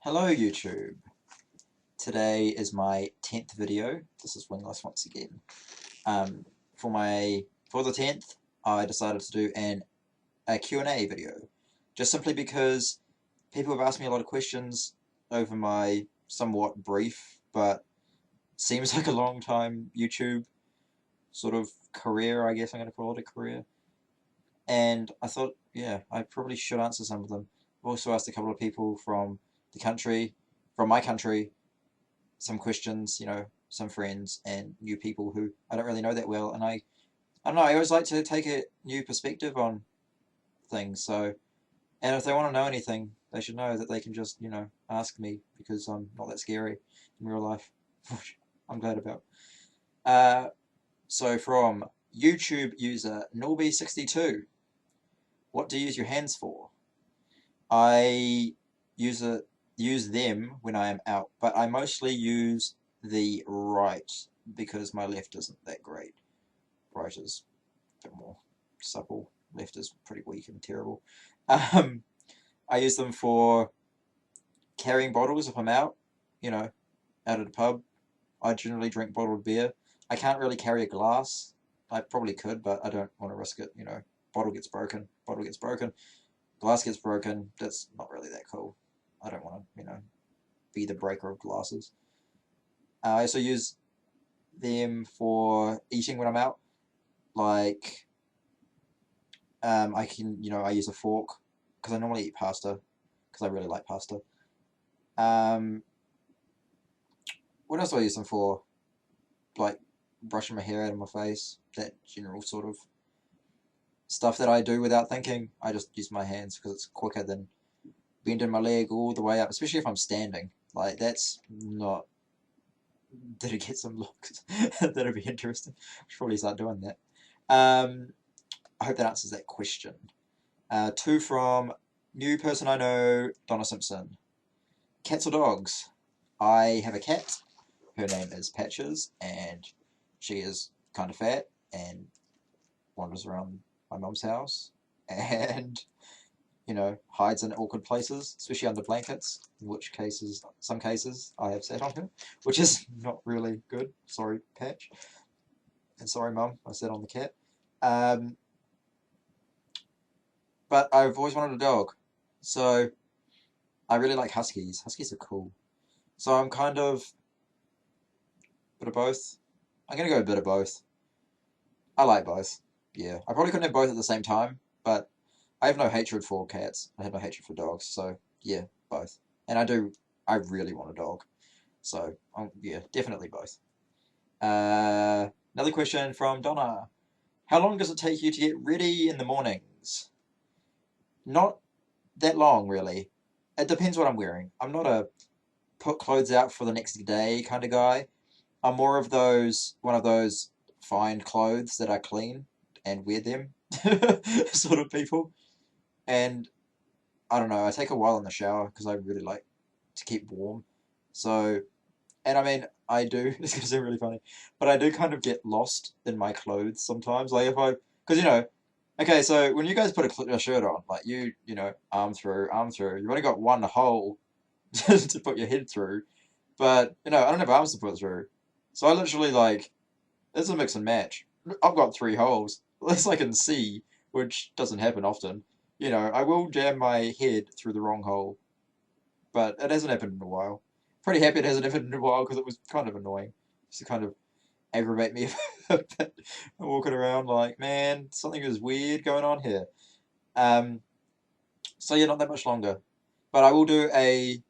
Hello YouTube. Today is my 10th video. This is Wingless once again. Um, for the 10th, I decided to do a Q&A video, just simply because people have asked me a lot of questions over my somewhat brief but seems like a long time YouTube sort of career. I guess I'm going to call it a career. And I thought, yeah, I probably should answer some of them. I've also asked a couple of people from my country, some questions, some friends and new people who I don't really know that well. And I don't know, I always like to take a new perspective on things. So, and if they want to know anything, they should know that they can just, ask me because I'm not that scary in real life, which I'm glad about. So from YouTube user Norby62, what do you use your hands for? I use them when I am out, but I mostly use the right because my left isn't that great. Right is a bit more supple. Left is pretty weak and terrible. I use them for carrying bottles if I'm out, out at a pub. I generally drink bottled beer. I can't really carry a glass. I probably could, but I don't want to risk it. Bottle gets broken. Glass gets broken. That's not really that cool. I don't want to, be the breaker of glasses. I also use them for eating when I'm out. Like, I use a fork because I normally eat pasta because I really like pasta. Um, what else do I use them for? Like brushing my hair out of my face. That general sort of stuff that I do without thinking. I just use my hands because it's quicker than bending my leg all the way up, especially if I'm standing. Like, that's not... Did it get some looks? That'd be interesting. I should probably start doing that. I hope that answers that question. Two from new person I know, Donna Simpson. Cats or dogs? I have a cat. Her name is Patches, and she is kind of fat and wanders around my mum's house and, hides in awkward places, especially under blankets, in some cases, I have sat on her, which is not really good. Sorry, Patch. And sorry, Mum, I sat on the cat. But I've always wanted a dog. So I really like huskies. Huskies are cool. So I'm kind of a bit of both. I'm going to go a bit of both. I like both. Yeah. I probably couldn't have both at the same time, but I have no hatred for cats. I have no hatred for dogs. So yeah, both. And I really want a dog. So yeah, definitely both. Another question from Donna. How long does it take you to get ready in the mornings? Not that long, really. It depends what I'm wearing. I'm not a put clothes out for the next day kind of guy. I'm more of one of those find clothes that are clean and wear them sort of people. And I don't know, I take a while in the shower because I really like to keep warm. So, and I mean, I do, it's going to sound really funny, but I do kind of get lost in my clothes sometimes. Like because okay, so when you guys put a shirt on, like arm through, you've only got one hole to put your head through, but I don't have arms to put through. So I literally it's a mix and match. I've got three holes. At least I can see, which doesn't happen often. I will jam my head through the wrong hole, but it hasn't happened in a while. Pretty happy it hasn't happened in a while because it was kind of annoying. Just to kind of aggravate me a bit. I'm walking around like, man, something is weird going on here. Um, so yeah, not that much longer. But I will do a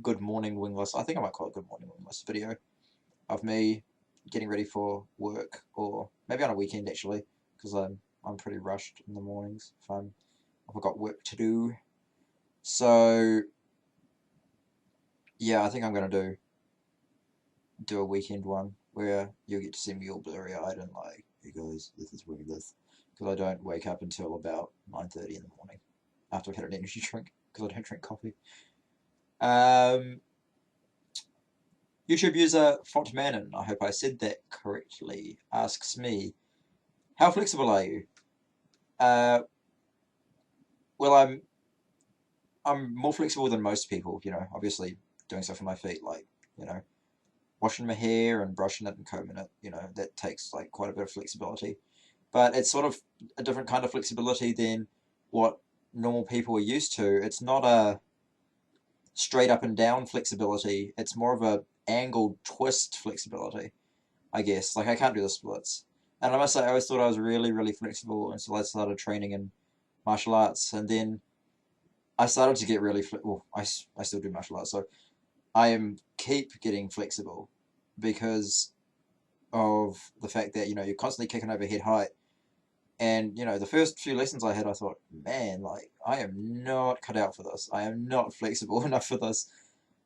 good morning wingless. I think I might call it good morning wingless video of me getting ready for work, or maybe on a weekend actually, because I'm pretty rushed in the mornings if I've got work to do. So yeah, I think I'm gonna do a weekend one where you'll get to see me all blurry eyed and like, hey guys, this is Wingless, because I don't wake up until about 9:30 in the morning after I've had an energy drink because I don't drink coffee. Um, YouTube user Fontmanon, I hope I said that correctly, asks me, how flexible are you? Uh, well, I'm more flexible than most people, obviously doing stuff with my feet, like, you know, washing my hair and brushing it and combing it, that takes like quite a bit of flexibility. But it's sort of a different kind of flexibility than what normal people are used to. It's not a straight up and down flexibility. It's more of a angled twist flexibility, I guess. Like I can't do the splits. And I must say, I always thought I was really, really flexible until I started training in martial arts. And then I started to get really, well, I still do martial arts. So I am keep getting flexible because of the fact that, you're constantly kicking over head height. And, the first few lessons I had, I thought, man, like, I am not cut out for this. I am not flexible enough for this.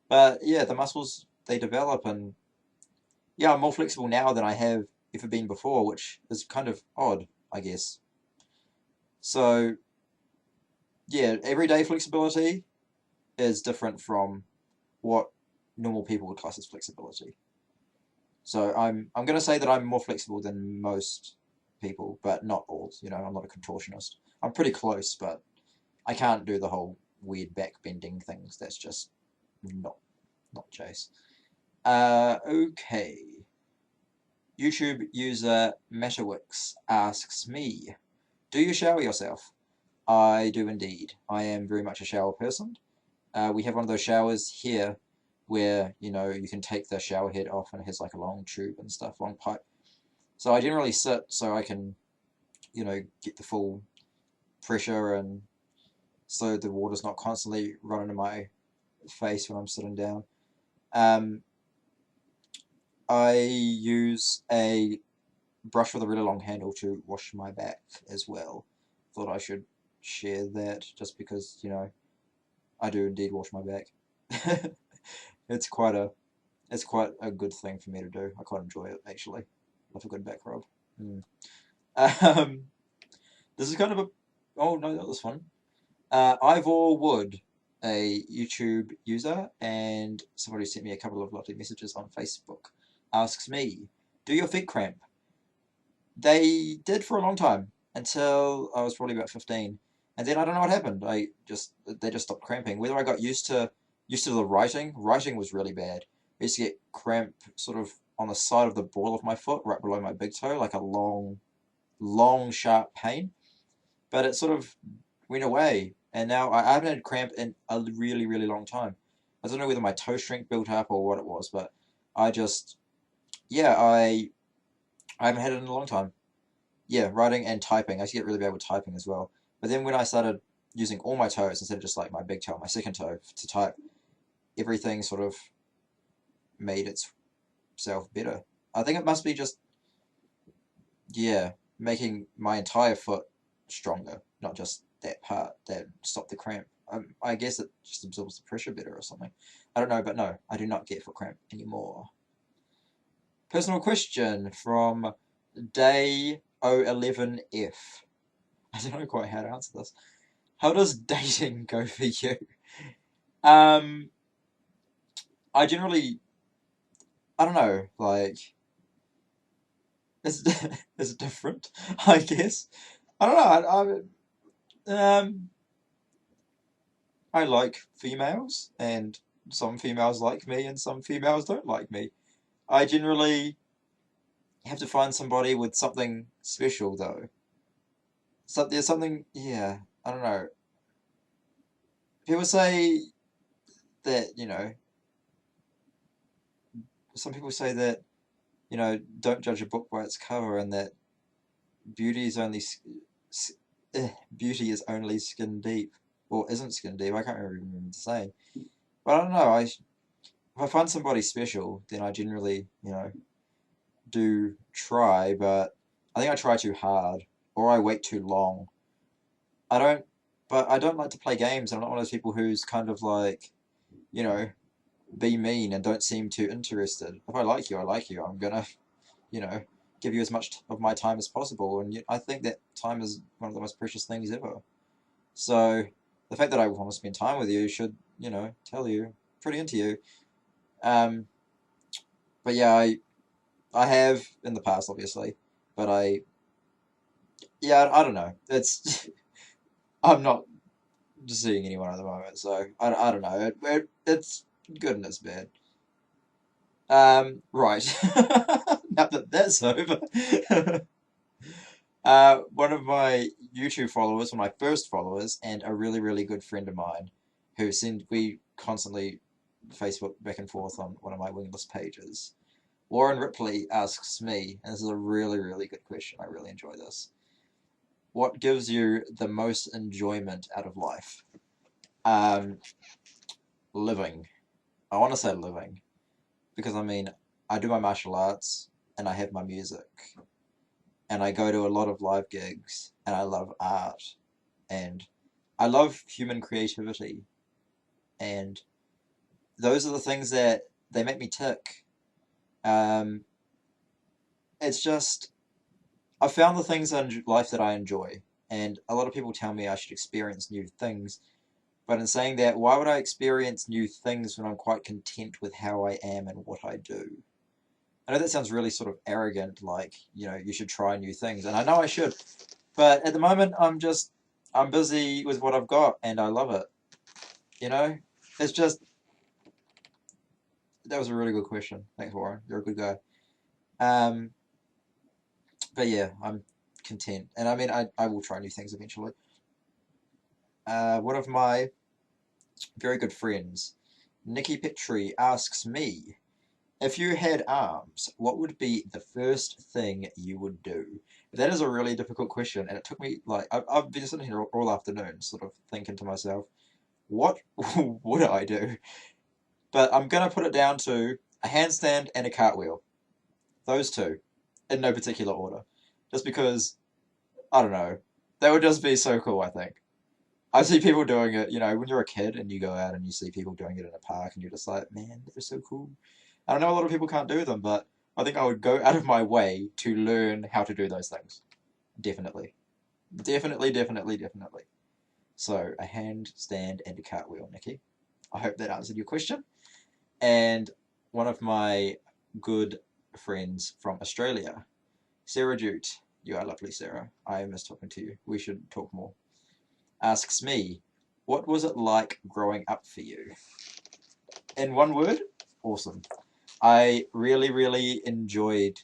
But yeah, the muscles, they develop. And yeah, I'm more flexible now than I have ever been before, which is kind of odd, I guess. So yeah, everyday flexibility is different from what normal people would class as flexibility. So I'm going to say that I'm more flexible than most people, but not all. I'm not a contortionist. I'm pretty close, but I can't do the whole weird back bending things. That's just not Chase. Okay. YouTube user Metawix asks me, "Do you shower yourself?" I do indeed. I am very much a shower person. We have one of those showers here where, you can take the shower head off and it has like a long tube and stuff, long pipe. So I generally sit so I can, get the full pressure and so the water's not constantly running in my face when I'm sitting down. Um, I use a brush with a really long handle to wash my back as well. Thought I should share that just because, I do indeed wash my back. It's quite a it's quite a good thing for me to do. I quite enjoy it actually. Love a good back rub. Mm. Um, this is kind of a oh no, that was fun. Ivor Wood, a YouTube user, and somebody sent me a couple of lovely messages on Facebook, asks me, "Do your feet cramp?" They did for a long time until I was probably about 15, and then I don't know what happened. They just stopped cramping. Whether I got used to the writing. Writing was really bad. I used to get cramp sort of on the side of the ball of my foot, right below my big toe, like a long, long, sharp pain. But it sort of went away, and now I haven't had cramp in a really, really long time. I don't know whether my toe strength built up or what it was, but I just, yeah, I haven't had it in a long time. Yeah, writing and typing. I used to get really bad with typing as well. But then when I started using all my toes instead of just like my big toe, my second toe to type, everything sort of made itself better. I think it must be just, yeah, making my entire foot stronger, not just that part that stopped the cramp. I guess it just absorbs the pressure better or something. I don't know, but no, I do not get foot cramp anymore. Personal question from Day 011F. I don't know quite how to answer this. How does dating go for you? Um, I generally, I don't know, like, it's, it's different, I guess. I don't know, I like females, and some females like me, and some females don't like me. I generally have to find somebody with something special, though. So there's something, yeah, I don't know. People say that, some people say that, don't judge a book by its cover, and that beauty is only beauty is only skin deep, or isn't skin deep. I can't remember the saying, but I don't know. If I find somebody special, then I generally, do try, but I think I try too hard, or I wait too long. I don't, but I don't like to play games. I'm not one of those people who's kind of like, you know, be mean and don't seem too interested. If I like you, I like you. I'm gonna, you know, give you as much of my time as possible, and I think that time is one of the most precious things ever. So the fact that I want to spend time with you should, tell you pretty into you. Um, but yeah, I have in the past, obviously, but yeah, I don't know. It's I'm not. seeing anyone at the moment. So I don't know. It's good and it's bad. Right. Now that that's over, one of my YouTube followers, one of my first followers, and a really, really good friend of mine, we constantly Facebook back and forth on one of my Wingless pages. Warren Ripley asks me, and this is a really, really good question. I really enjoy this. What gives you the most enjoyment out of life? Um, Living. I want to say living because I mean, I do my martial arts and I have my music and I go to a lot of live gigs and I love art and I love human creativity and those are the things that they make me tick. Um, it's just I found the things in life that I enjoy, and a lot of people tell me I should experience new things. But in saying that, why would I experience new things when I'm quite content with how I am and what I do? I know that sounds really sort of arrogant, like, you should try new things, and I know I should, but at the moment I'm busy with what I've got and I love it, you know? It's just that was a really good question. Thanks, Warren. You're a good guy. Um, but yeah, I'm content. And I mean I will try new things eventually. One of my very good friends, Nikki Petrie, asks me, if you had arms, what would be the first thing you would do? That is a really difficult question, and it took me like I've been sitting here all afternoon, sort of thinking to myself, what would I do? But I'm gonna put it down to a handstand and a cartwheel. Those two, in no particular order, just because I don't know, they would just be so cool. I think I see people doing it. When you're a kid and you go out and you see people doing it in a park, and you're just like, man, they're so cool. I know a lot of people can't do them, but I think I would go out of my way to learn how to do those things. Definitely. Definitely, definitely, definitely. So, a handstand and a cartwheel, Nikki. I hope that answered your question. And one of my good friends from Australia, Sarah Jute, you are lovely, Sarah. I miss talking to you. We should talk more. Asks me, what was it like growing up for you? In one word, awesome. I really, really enjoyed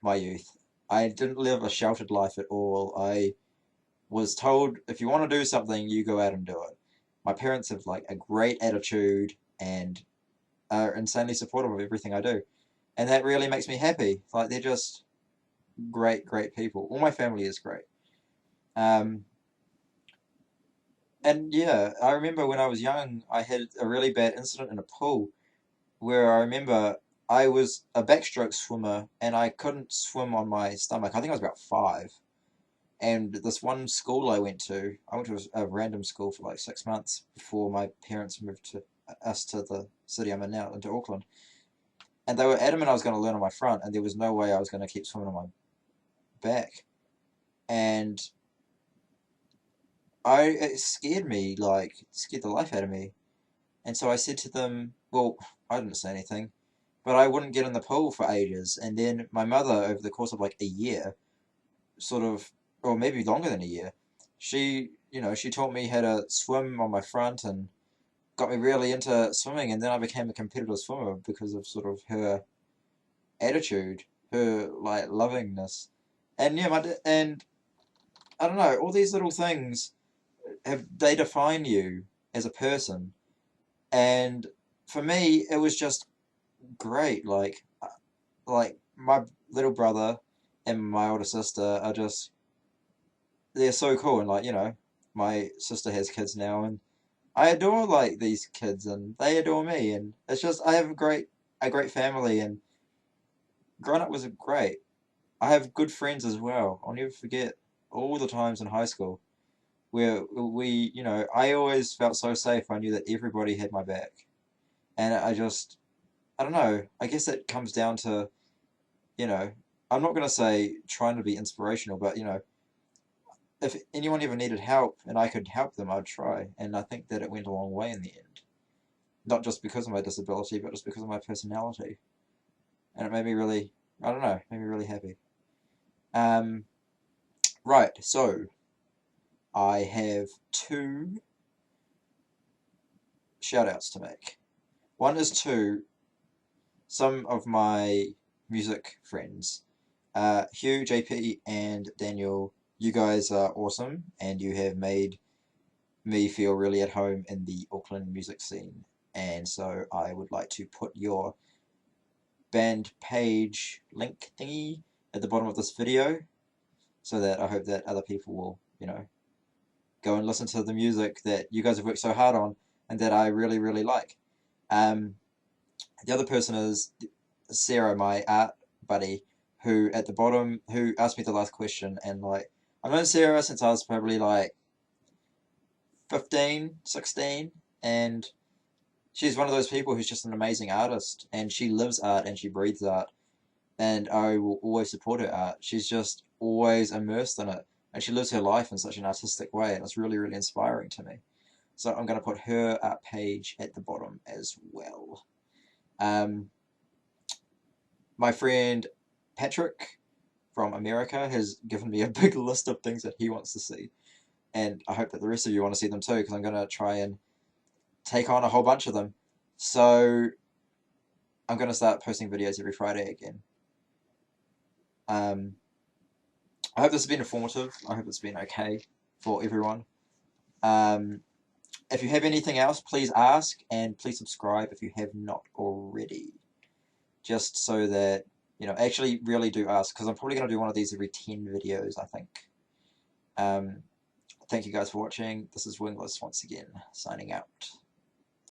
my youth. I didn't live a sheltered life at all. I was told if you want to do something, you go out and do it. My parents have like a great attitude and are insanely supportive of everything I do. And that really makes me happy. Like they're just great, great people. All my family is great. Um, and yeah, I remember when I was young, I had a really bad incident in a pool where I remember I was a backstroke swimmer and I couldn't swim on my stomach. I think I was about 5. And this one school I went to a random school for like 6 months before my parents moved us to the city I'm in now, into Auckland. And they were adamant I was going to learn on my front, and there was no way I was going to keep swimming on my back. And it scared me, like, it scared the life out of me. And so I said to them, well, I didn't say anything, but I wouldn't get in the pool for ages. And then my mother, over the course of like a year, sort of, or maybe longer than a year, she taught me how to swim on my front and got me really into swimming. And then I became a competitive swimmer because of sort of her attitude, her like lovingness, and yeah, and I don't know, all these little things they define you as a person. And for me, it was just great. Like my little brother and my older sister are just they're so cool, and like my sister has kids now, and I adore like these kids, and they adore me, and it's just I have a great family, and growing up was great. I have good friends as well. I'll never forget all the times in high school where I always felt so safe. I knew that everybody had my back, and I don't know. I guess it comes down to you know, I'm not gonna say trying to be inspirational, but if anyone ever needed help and I could help them, I'd try. And I think that it went a long way in the end. Not just because of my disability, but just because of my personality. And it made me really, I don't know, made me really happy. Um, right, so I have two. shout outs to make. One is to some of my music friends. Hugh, JP, and Daniel, you guys are awesome, and you have made me feel really at home in the Auckland music scene. And so I would like to put your band page link thingy at the bottom of this video, so that I hope that other people will, go and listen to the music that you guys have worked so hard on and that I really, really like. Um, the other person is Sarah, my art buddy, who at the bottom, who asked me the last question, and like, I've known Sarah since I was probably like 15, 16, and she's one of those people who's just an amazing artist, and she lives art and she breathes art, and I will always support her art. She's just always immersed in it, and she lives her life in such an artistic way, and it's really, really inspiring to me. So I'm going to put her art page at the bottom as well. My friend Patrick from America has given me a big list of things that he wants to see, and I hope that the rest of you want to see them too, because I'm going to try and take on a whole bunch of them. So I'm going to start posting videos every Friday again. I hope this has been informative. I hope it's been okay for everyone. If you have anything else, please ask, and please subscribe if you have not already. Just so that, actually really do ask, because I'm probably going to do one of these every 10 videos, I think. Thank you guys for watching. This is Wingless once again, signing out.